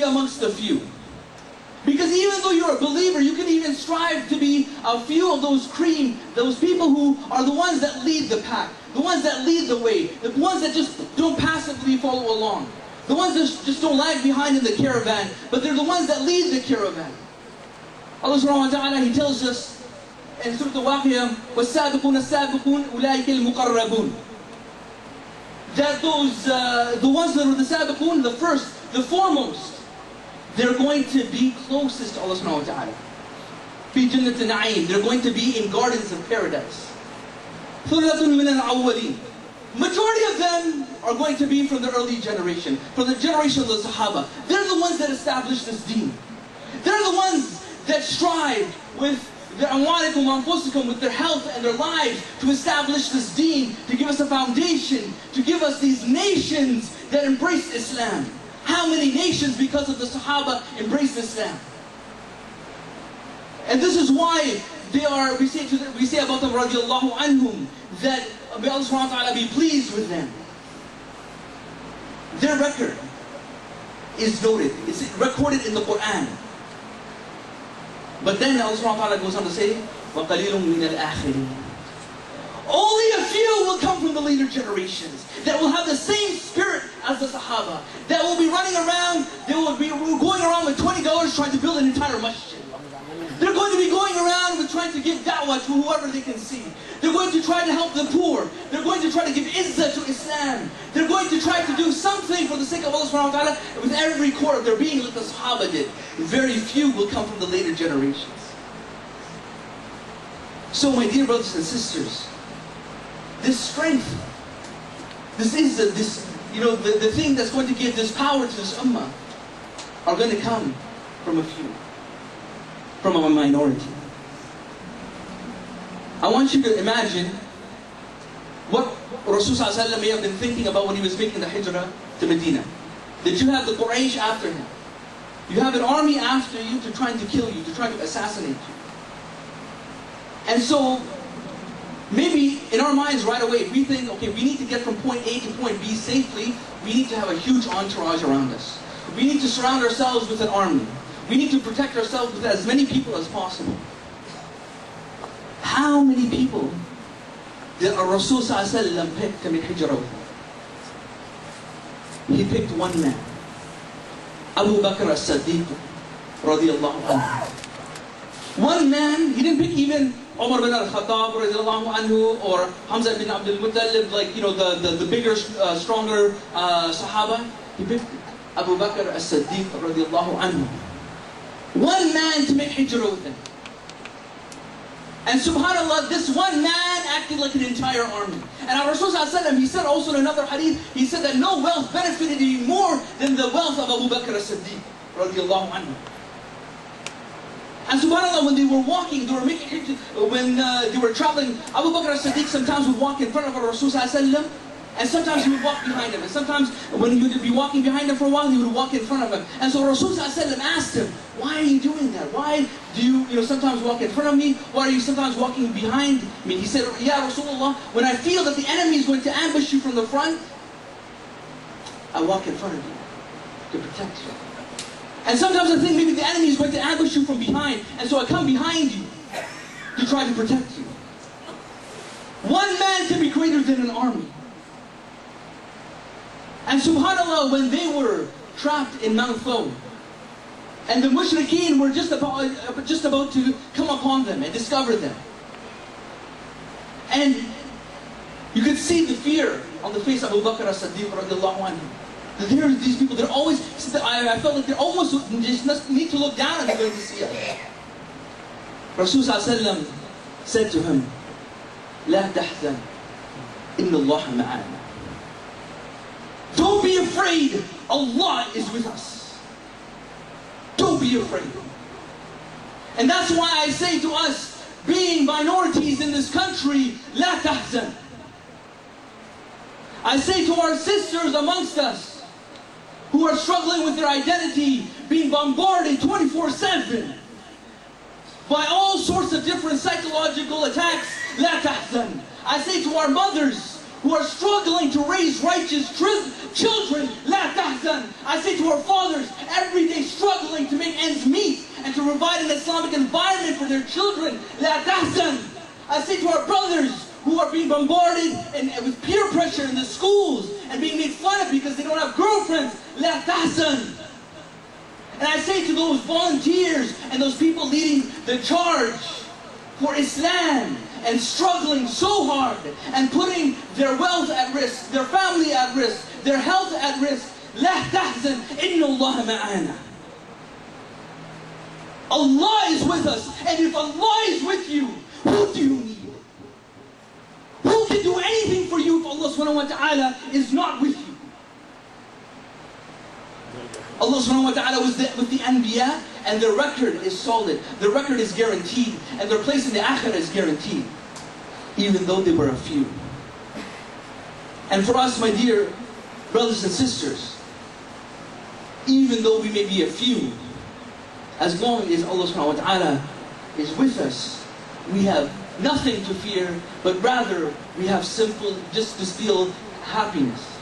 be amongst the few. Because even though you're a believer, you can even strive to be a few of those people who are the ones that lead the pack, the ones that lead the way, the ones that just don't passively follow along, the ones that just don't lag behind in the caravan, but they're the ones that lead the caravan. Allah subhanahu wa ta'ala, He tells us in Surah Al-Waqiyah, وَالسَّابِقُونَ السَّابِقُونَ أُولَٰئِكَ الْمُقَرَّبُونَ, that the ones that are the sabiqun, the first, the foremost, they're going to be closest to Allah subhanahu wa ta'ala. فِي جَنَّةِ النَّعِيمِ, they're going to be in gardens of paradise. ثُلَّةٌ مِنَ الْأَوَّلِينَ, majority of them are going to be from the early generation, from the generation of the Sahaba. They're the ones that established this deen. They're the ones that strive with their amwalikum wa anfusikum, with their health and their lives, to establish this deen, to give us a foundation, to give us these nations that embrace Islam. How many nations, because of the Sahaba, embraced Islam? And this is why we say about them, radiallahu anhum, that may Allah subhanahu wa ta'ala be pleased with them. Their record is noted, it's recorded in the Quran. But then Allah subhanahu wa ta'ala goes on to say, وَقَلِيلٌ مِنَ الْآخِرِينَ, only a few will come from the later generations that will have the same spirit as the Sahaba, that will be running around, they will be going around with $20 trying to build an entire masjid. They're going to be going around with trying to give da'wah to whoever they can see. They're going to try to help the poor. They're going to try to give izzah to Islam. They're going to try to do something for the sake of Allah subhanahu wa ta'ala with every core of their being, like the Sahaba did. Very few will come from the later generations. So my dear brothers and sisters, this strength, this izzah, the thing that's going to give this power to this ummah are going to come from a few, from a minority. I want you to imagine what Rasulullah ﷺ may have been thinking about when he was making the hijrah to Medina. That you have the Quraysh after him. You have an army after you to try to kill you, to try to assassinate you. And so, maybe in our minds right away, if we think, okay, we need to get from point A to point B safely, we need to have a huge entourage around us. We need to surround ourselves with an army. We need to protect ourselves with as many people as possible. How many people did Rasul ﷺ pick to make hijrah? He picked one man, Abu Bakr as-Siddiq radiyallahu anhu. One man, he didn't pick even Umar bin al-Khattab radiyallahu anhu or Hamza bin Abdul Muttalib, like the bigger, stronger Sahaba. He picked Abu Bakr as-Siddiq radiyallahu anhu. One man to make hijrah with him. And subhanAllah, this one man acted like an entire army. And our Rasulullah, he said also in another hadith, he said that no wealth benefited him more than the wealth of Abu Bakr as-Siddiq radiyallahu anhu. And subhanAllah, when they were walking, when they were traveling, Abu Bakr as-Siddiq sometimes would walk in front of our Rasulullah, and sometimes he would walk behind him. And sometimes when he would be walking behind him for a while, he would walk in front of him. And so Rasulullah asked him, why are you doing that? Why do you sometimes walk in front of me? Why are you sometimes walking behind me? He said, Ya Rasulullah, when I feel that the enemy is going to ambush you from the front, I walk in front of you to protect you. And sometimes I think maybe the enemy is going to ambush you from behind, and so I come behind you to try to protect you. One man can be greater than an army. And subhanAllah, when they were trapped in Mount Thawr, and the mushrikeen were just about to come upon them and discover them, and you could see the fear on the face of Abu Bakr as-Siddiq radiallahu anhu. There are these people, they're always, I felt like they almost just need to look down and they're going to see us. Rasulullah said to him, لا تحزن إن الله معنا. Don't be afraid, Allah is with us. Don't be afraid. And that's why I say to us, being minorities in this country, لا تحزن. I say to our sisters amongst us, who are struggling with their identity, being bombarded 24/7 by all sorts of different psychological attacks, لا تحزن. I say to our mothers, who are struggling to raise righteous children, لا تحزن. I say to our fathers, every day provide an Islamic environment for their children. لا تحزن. I say to our brothers who are being bombarded and with peer pressure in the schools and being made fun of because they don't have girlfriends, لا تحزن. And I say to those volunteers and those people leading the charge for Islam and struggling so hard and putting their wealth at risk, their family at risk, their health at risk, لا تحزن إن الله معنا. Allah is with us, and if Allah is with you, who do you need? Who can do anything for you if Allah subhanahu wa ta'ala is not with you? Allah subhanahu wa ta'ala was with the Anbiya, and their record is solid. Their record is guaranteed, and their place in the Akhirah is guaranteed, even though they were a few. And for us, my dear brothers and sisters, even though we may be a few, as long as Allah subhanahu wa ta'ala is with us, we have nothing to fear, but rather we have simple, just to feel happiness.